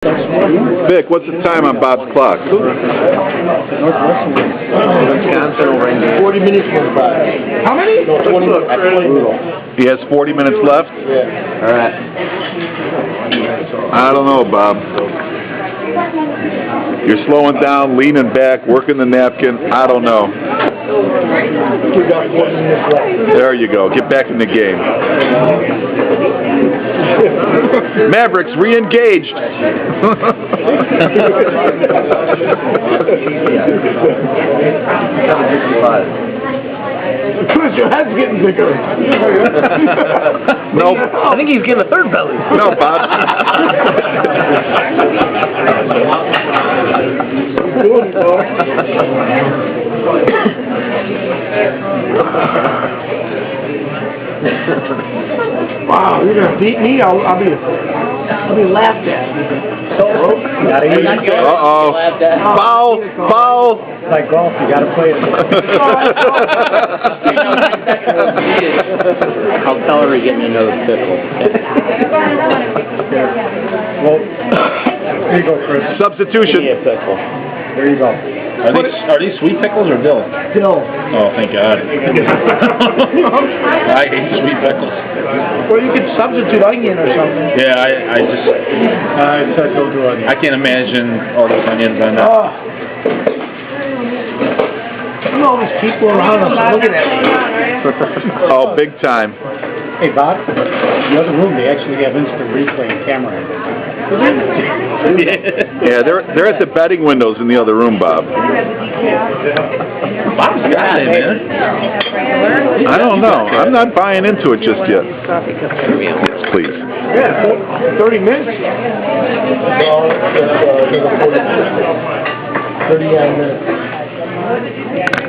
Vic, what's the time on Bob's clock? 40 minutes went by. How many? 20 minutes. He has 40 minutes left? Yeah. All right. I don't know, Bob. You're slowing down, leaning back, working the napkin. I don't know. We got 40 minutes left. There you go. Get back in the game. Mavericks re-engaged. Chris, your head's getting bigger. Nope. I think he's getting a third belly. No, Bob. Wow, you're gonna beat me? I'll be laughed at. Uh-oh. Foul! Foul! Like golf, you gotta play it. I'll tell her we're getting another pickle. Well, there you go, Chris. Substitution. Give me a pickle. There you go. Are these sweet pickles or dill? Dill. Oh, thank God. I hate sweet pickles. Well, you could substitute onion or something. Yeah, I just, I said don't do onion. I can't imagine all those onions on that. Look at all these people around us looking at me. Oh, big time. Hey, Bob, the other room, they actually have instant replay and camera. Yeah, they're at the betting windows in the other room, Bob. Bob's got it, man. I don't know. I'm not buying into it just yet. Yes, please. Yeah, 30 minutes. 39 minutes.